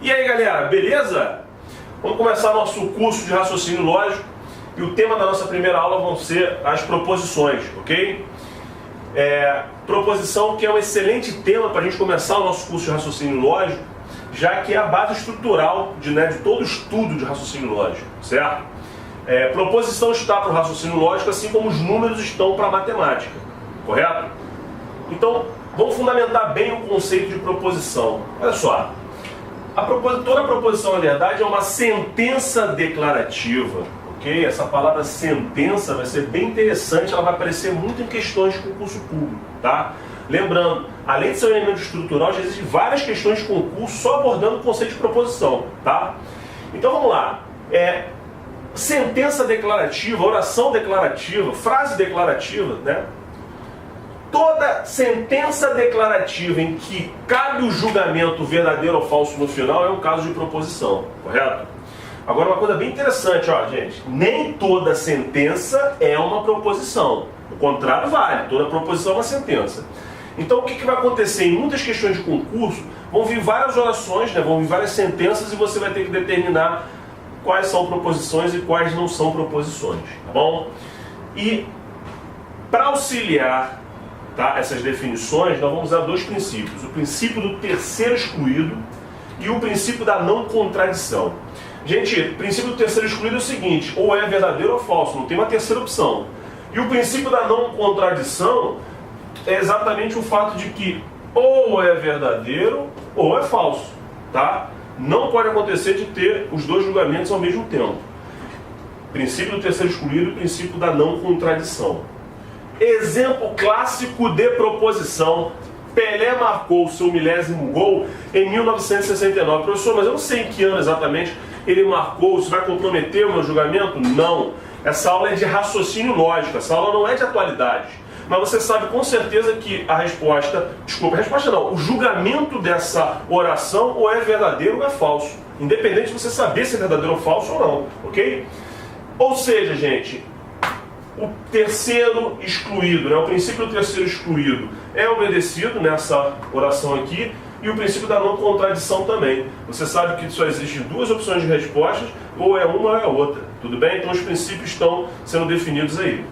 E aí galera, beleza? Vamos começar nosso curso de raciocínio lógico e o tema da nossa primeira aula vão ser as proposições, ok? Proposição que é um excelente tema para a gente começar o nosso curso de raciocínio lógico, já que é a base estrutural de todo estudo de raciocínio lógico, certo? Proposição está para o raciocínio lógico, assim como os números estão para a matemática, correto? Então, vamos fundamentar bem o conceito de proposição. Olha só, toda proposição, na verdade, é uma sentença declarativa, ok? Essa palavra sentença vai ser bem interessante, ela vai aparecer muito em questões de concurso público, tá? Lembrando, além de ser um elemento estrutural, já existem várias questões de concurso só abordando o conceito de proposição, tá? Então vamos lá. Sentença declarativa, oração declarativa, frase declarativa, né? Toda sentença declarativa em que cabe o julgamento verdadeiro ou falso no final é um caso de proposição, correto? Agora uma coisa bem interessante, ó, gente, nem toda sentença é uma proposição. O contrário vale, toda proposição é uma sentença. Então o que vai acontecer? Em muitas questões de concurso vão vir várias orações, né? Vão vir várias sentenças e você vai ter que determinar quais são proposições e quais não são proposições, tá bom? E para auxiliar, tá, essas definições, nós vamos usar dois princípios. O princípio do terceiro excluído e o princípio da não contradição. Gente, o princípio do terceiro excluído é o seguinte, ou é verdadeiro ou falso, não tem uma terceira opção. E o princípio da não contradição é exatamente o fato de que ou é verdadeiro ou é falso, tá? Não pode acontecer de ter os dois julgamentos ao mesmo tempo. Princípio do terceiro excluído e princípio da não contradição. Exemplo clássico de proposição. Pelé marcou o seu 1000º gol em 1969. Professor, mas eu não sei em que ano exatamente ele marcou. Isso vai comprometer o meu julgamento? Não. Essa aula é de raciocínio lógico. Essa aula não é de atualidade. Mas você sabe com certeza que a resposta... Desculpa, a resposta não. O julgamento dessa oração ou é verdadeiro ou é falso. Independente de você saber se é verdadeiro ou falso ou não. Ok? Ou seja, gente... O terceiro excluído, né? O princípio do terceiro excluído é obedecido nessa oração aqui e o princípio da não contradição também. Você sabe que só existem duas opções de respostas, ou é uma ou é a outra, tudo bem? Então os princípios estão sendo definidos aí,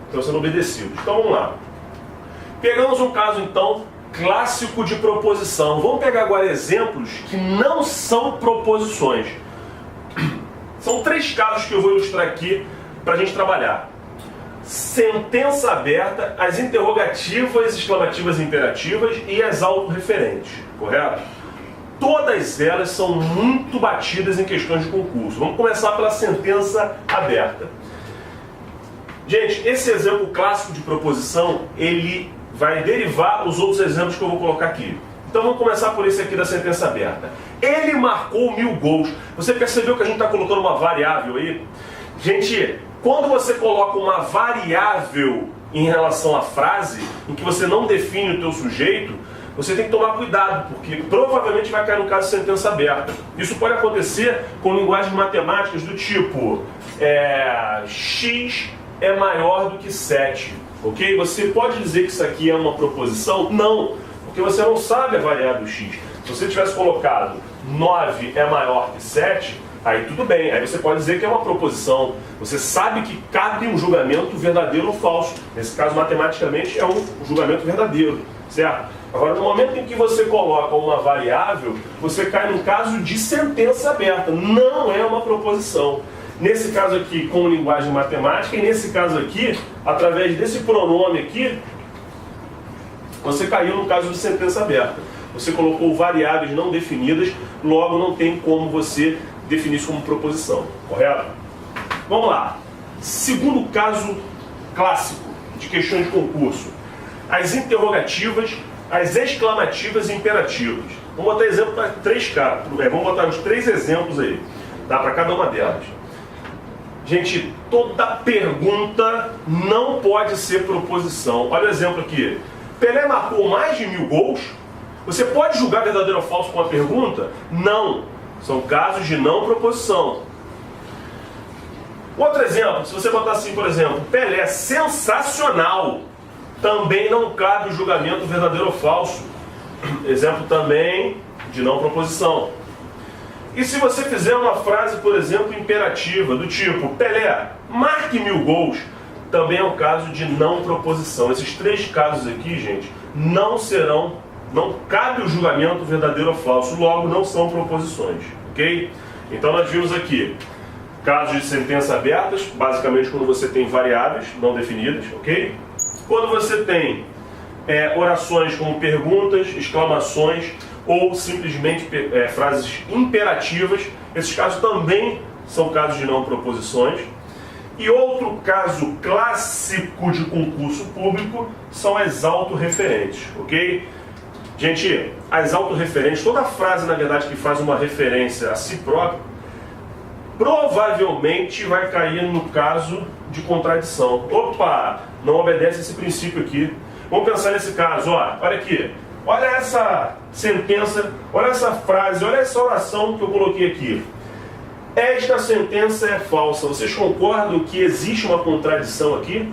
estão sendo obedecidos. Então vamos lá. Pegamos um caso então clássico de proposição. Vamos pegar agora exemplos que não são proposições. São três casos que eu vou ilustrar aqui para a gente trabalhar. Sentença aberta, as interrogativas, exclamativas e imperativas e as autorreferentes, correto? Todas elas são muito batidas em questões de concurso. Vamos começar pela sentença aberta. Gente, esse exemplo clássico de proposição, ele vai derivar os outros exemplos que eu vou colocar aqui. Então vamos começar por esse aqui da sentença aberta. Ele marcou 1000 gols. Você percebeu que a gente está colocando uma variável aí? Gente... Quando você coloca uma variável em relação à frase, em que você não define o teu sujeito, você tem que tomar cuidado, porque provavelmente vai cair no caso de sentença aberta. Isso pode acontecer com linguagens matemáticas do tipo x é maior do que 7, ok? Você pode dizer que isso aqui é uma proposição? Não, porque você não sabe a variável x. Se você tivesse colocado 9 é maior que 7, aí tudo bem, aí você pode dizer que é uma proposição. Você sabe que cabe um julgamento verdadeiro ou falso. Nesse caso, matematicamente, é um julgamento verdadeiro, certo? Agora, no momento em que você coloca uma variável, você cai num caso de sentença aberta. Não é uma proposição. Nesse caso aqui, com linguagem matemática, e nesse caso aqui, através desse pronome aqui, você caiu no caso de sentença aberta. Você colocou variáveis não definidas, logo não tem como você definir isso como proposição, correto? Vamos lá. Segundo caso clássico de questões de concurso. As interrogativas, as exclamativas e imperativas. Vamos botar exemplo para três casos. Vamos botar uns 3 exemplos aí, tá? Para cada uma delas. Gente, toda pergunta não pode ser proposição. Olha o exemplo aqui. Pelé marcou mais de 1000 gols? Você pode julgar verdadeiro ou falso com uma pergunta? Não. São casos de não proposição. Outro exemplo, se você botar assim, por exemplo, Pelé é sensacional, também não cabe o julgamento verdadeiro ou falso. Exemplo também de não proposição. E se você fizer uma frase, por exemplo, imperativa, do tipo, Pelé, marque 1000 gols, também é um caso de não proposição. Esses 3 casos aqui, gente, não cabe o julgamento verdadeiro ou falso, logo não são proposições, ok? Então nós vimos aqui casos de sentença abertas, basicamente quando você tem variáveis não definidas, ok? Quando você tem orações como perguntas, exclamações ou simplesmente frases imperativas, esses casos também são casos de não proposições. E outro caso clássico de concurso público são as autorreferentes, ok? Gente, as autorreferentes, toda frase, na verdade, que faz uma referência a si próprio, provavelmente vai cair no caso de contradição. Opa, não obedece esse princípio aqui. Vamos pensar nesse caso, ó, olha aqui. Olha essa sentença, olha essa frase, olha essa oração que eu coloquei aqui. Esta sentença é falsa. Vocês concordam que existe uma contradição aqui?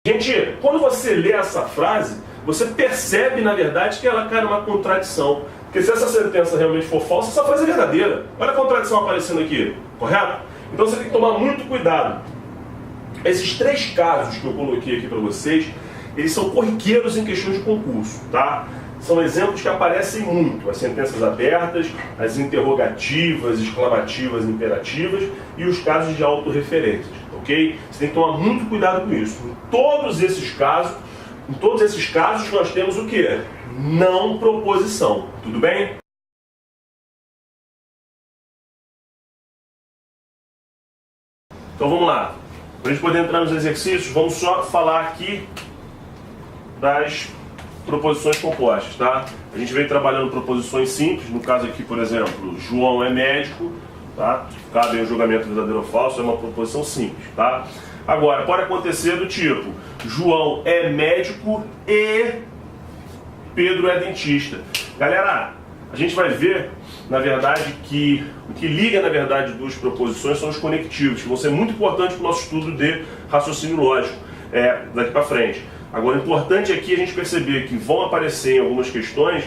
Gente, quando você lê essa frase, você percebe, na verdade, que ela cai numa contradição. Porque se essa sentença realmente for falsa, essa frase é verdadeira. Olha a contradição aparecendo aqui, correto? Então você tem que tomar muito cuidado. Esses 3 casos que eu coloquei aqui para vocês, eles são corriqueiros em questões de concurso, tá? São exemplos que aparecem muito, as sentenças abertas, as interrogativas, exclamativas, imperativas e os casos de autorreferências, ok? Você tem que tomar muito cuidado com isso. Em todos esses casos nós temos o quê? Não proposição, tudo bem? Então vamos lá. Para a gente poder entrar nos exercícios, vamos só falar aqui das proposições compostas, tá? A gente vem trabalhando proposições simples, no caso aqui, por exemplo, João é médico, tá? Cabe o julgamento verdadeiro ou falso, é uma proposição simples, tá? Agora, pode acontecer do tipo, João é médico e Pedro é dentista. Galera, a gente vai ver, na verdade, que o que liga, na verdade, 2 proposições são os conectivos, que vão ser muito importantes para o nosso estudo de raciocínio lógico, daqui para frente. Agora, o importante aqui é a gente perceber que vão aparecer em algumas questões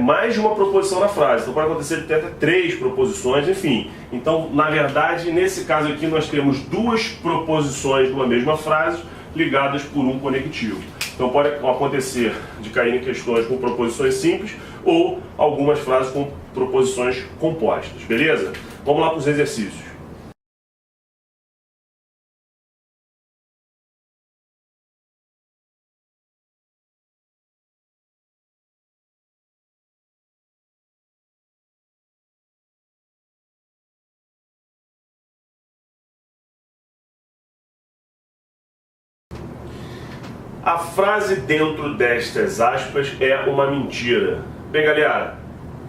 mais de uma proposição na frase. Então pode acontecer até 3 proposições, enfim. Então, na verdade, nesse caso aqui nós temos 2 proposições numa mesma frase ligadas por um conectivo. Então pode acontecer de cair em questões com proposições simples ou algumas frases com proposições compostas, beleza? Vamos lá para os exercícios. A frase dentro destas aspas é uma mentira. Bem, galera,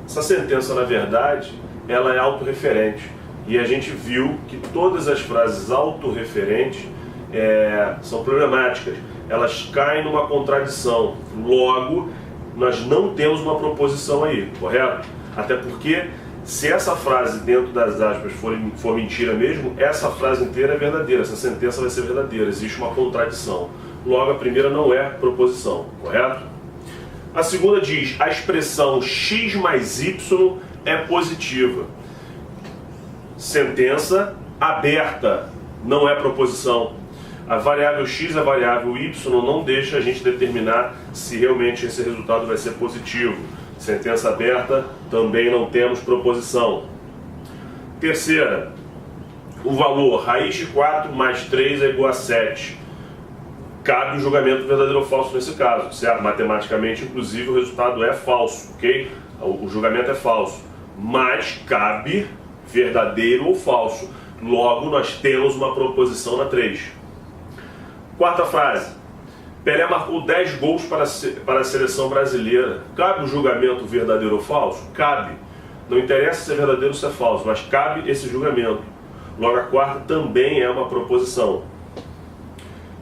essa sentença, na verdade, ela é autorreferente. E a gente viu que todas as frases autorreferentes são problemáticas. Elas caem numa contradição. Logo, nós não temos uma proposição aí, correto? Até porque, se essa frase dentro das aspas for mentira mesmo, essa frase inteira é verdadeira. Essa sentença vai ser verdadeira. Existe uma contradição. Logo, a primeira não é proposição, correto? A segunda diz, a expressão x mais y é positiva. Sentença aberta, não é proposição. A variável x e a variável y não deixa a gente determinar se realmente esse resultado vai ser positivo. Sentença aberta, também não temos proposição. Terceira, o valor raiz de 4 mais 3 é igual a 7. Cabe o julgamento verdadeiro ou falso nesse caso, certo? Matematicamente, inclusive, o resultado é falso, ok? O julgamento é falso, mas cabe verdadeiro ou falso. Logo, nós temos uma proposição na 3. Quarta frase. Pelé marcou 10 gols para a seleção brasileira. Cabe o julgamento verdadeiro ou falso? Cabe. Não interessa se é verdadeiro ou se é falso, mas cabe esse julgamento. Logo, a quarta também é uma proposição.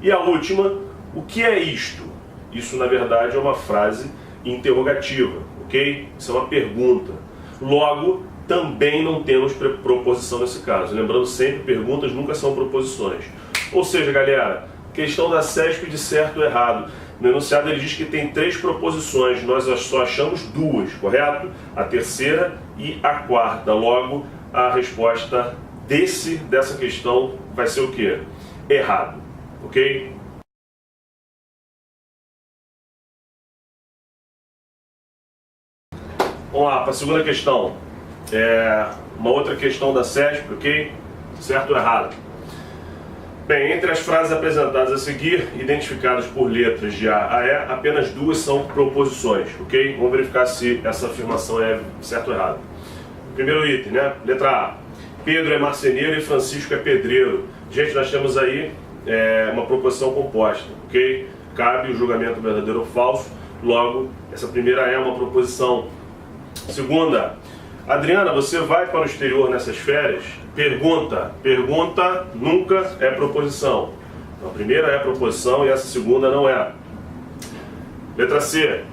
E a última, o que é isto? Isso, na verdade, é uma frase interrogativa, ok? Isso é uma pergunta. Logo, também não temos proposição nesse caso. Lembrando sempre, perguntas nunca são proposições. Ou seja, galera, questão da CESP de certo ou errado. No enunciado ele diz que tem 3 proposições, nós só achamos 2, correto? A terceira e a quarta. Logo, a resposta dessa questão vai ser o quê? Errado, ok? Vamos lá, para a segunda questão. Uma outra questão da CESP, ok? Certo ou errado? Bem, entre as frases apresentadas a seguir, identificadas por letras de A a E, apenas 2 são proposições, ok? Vamos verificar se essa afirmação é certo ou errado. Primeiro item, né? Letra A. Pedro é marceneiro e Francisco é pedreiro. Gente, nós temos aí uma proposição composta, ok? Cabe o julgamento verdadeiro ou falso, logo, essa primeira é uma proposição. Segunda, Adriana, você vai para o exterior nessas férias? Pergunta nunca é proposição. Então, a primeira é proposição e essa segunda não é. Letra C,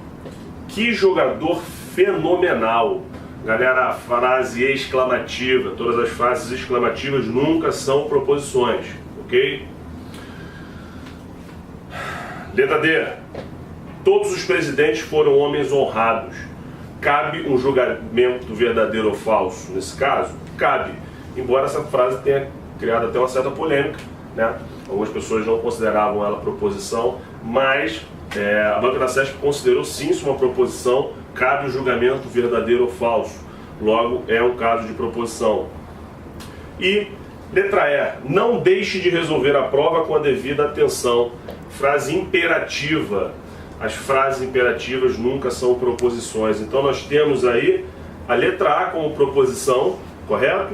que jogador fenomenal. Galera, a frase exclamativa, todas as frases exclamativas nunca são proposições, ok? Letra D, todos os presidentes foram homens honrados. Cabe um julgamento verdadeiro ou falso? Nesse caso, cabe. Embora essa frase tenha criado até uma certa polêmica, né? Algumas pessoas não consideravam ela proposição, mas a banca da CESP considerou sim isso uma proposição. Cabe o julgamento verdadeiro ou falso. Logo, é um caso de proposição. E letra E, não deixe de resolver a prova com a devida atenção. Frase imperativa. As frases imperativas nunca são proposições. Então nós temos aí a letra A como proposição, correto?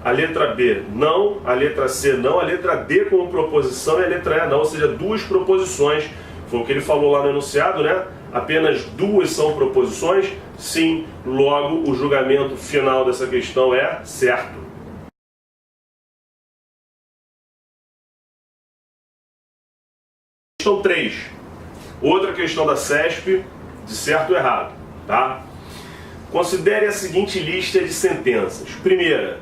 A letra B não, a letra C não, a letra D como proposição e a letra E não, ou seja, 2 proposições. Foi o que ele falou lá no enunciado, né? Apenas 2 são proposições? Sim, logo o julgamento final dessa questão é certo. Questão 3. Outra questão da CESP, de certo ou errado, tá? Considere a seguinte lista de sentenças. Primeira,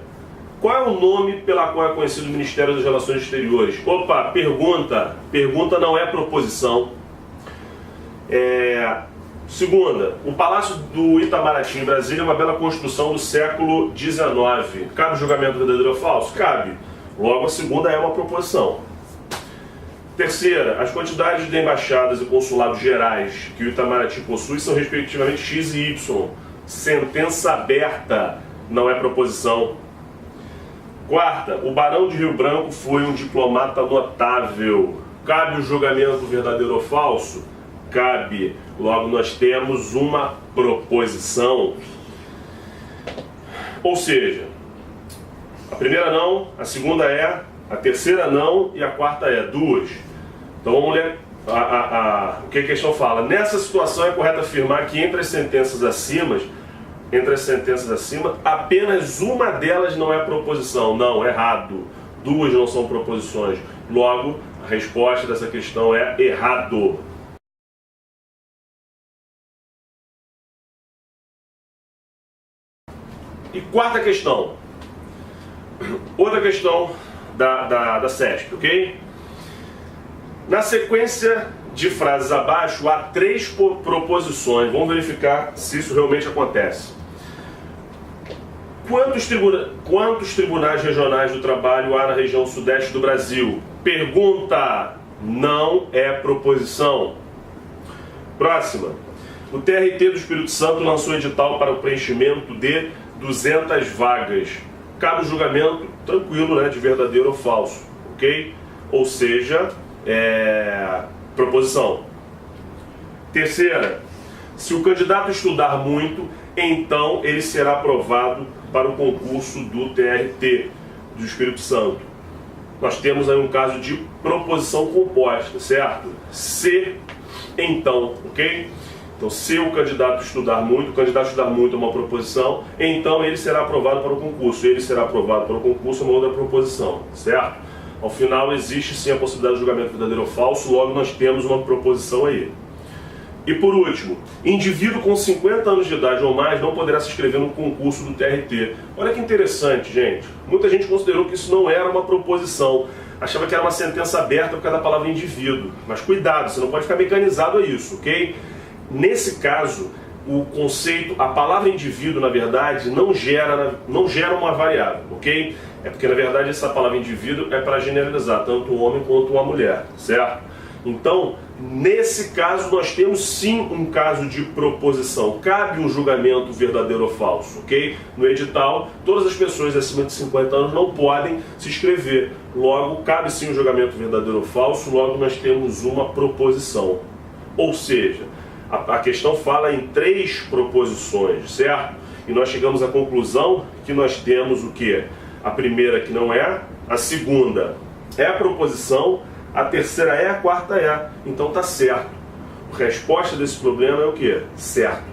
qual é o nome pela qual é conhecido o Ministério das Relações Exteriores? Opa, pergunta não é proposição. Segunda, o Palácio do Itamaraty em Brasília é uma bela construção do século XIX. Cabe o julgamento verdadeiro ou falso? Cabe. Logo, a segunda é uma proposição. Terceira, as quantidades de embaixadas e consulados gerais que o Itamaraty possui são respectivamente X e Y. Sentença aberta, não é proposição. Quarta, o Barão de Rio Branco foi um diplomata notável. Cabe o julgamento verdadeiro ou falso? Cabe. Logo, nós temos uma proposição. Ou seja, a primeira não, a segunda é, a terceira não e a quarta é 2. Então vamos ler o que a questão fala. Nessa situação é correto afirmar que entre as sentenças acima, apenas uma delas não é proposição. Não, errado. 2 não são proposições. Logo, a resposta dessa questão é errado. E quarta questão. Outra questão da CESP, ok? Na sequência de frases abaixo, há 3 proposições. Vamos verificar se isso realmente acontece. Quantos tribunais regionais do trabalho há na região sudeste do Brasil? Pergunta, não é proposição. Próxima. O TRT do Espírito Santo lançou edital para o preenchimento de 200 vagas. Cabe o julgamento tranquilo, né, de verdadeiro ou falso, ok? Ou seja, proposição. Terceira, se o candidato estudar muito, então ele será aprovado para o concurso do TRT do Espírito Santo. Nós temos aí um caso de proposição composta, certo? Se, então, ok? Então, se o candidato estudar muito é uma proposição, então ele será aprovado para o concurso. Ele será aprovado para o concurso é uma outra proposição, certo? Ao final, existe sim a possibilidade de julgamento verdadeiro ou falso, logo nós temos uma proposição aí. E por último, indivíduo com 50 anos de idade ou mais não poderá se inscrever no concurso do TRT. Olha que interessante, gente. Muita gente considerou que isso não era uma proposição. achava que era uma sentença aberta por causa da palavra indivíduo. Mas cuidado, você não pode ficar mecanizado a isso, ok? Nesse caso, o conceito, a palavra indivíduo, na verdade, não gera uma variável, ok? É porque, na verdade, essa palavra indivíduo é para generalizar tanto um homem quanto uma mulher, certo? Então, nesse caso, nós temos sim um caso de proposição. Cabe um julgamento verdadeiro ou falso, ok? No edital, todas as pessoas acima de 50 anos não podem se inscrever. Logo, cabe sim um julgamento verdadeiro ou falso, logo nós temos uma proposição. Ou seja, a questão fala em 3 proposições, certo? E nós chegamos à conclusão que nós temos o quê? A primeira que não é, a segunda é a proposição, a terceira é, a quarta é. Então tá certo. A resposta desse problema é o quê? Certo.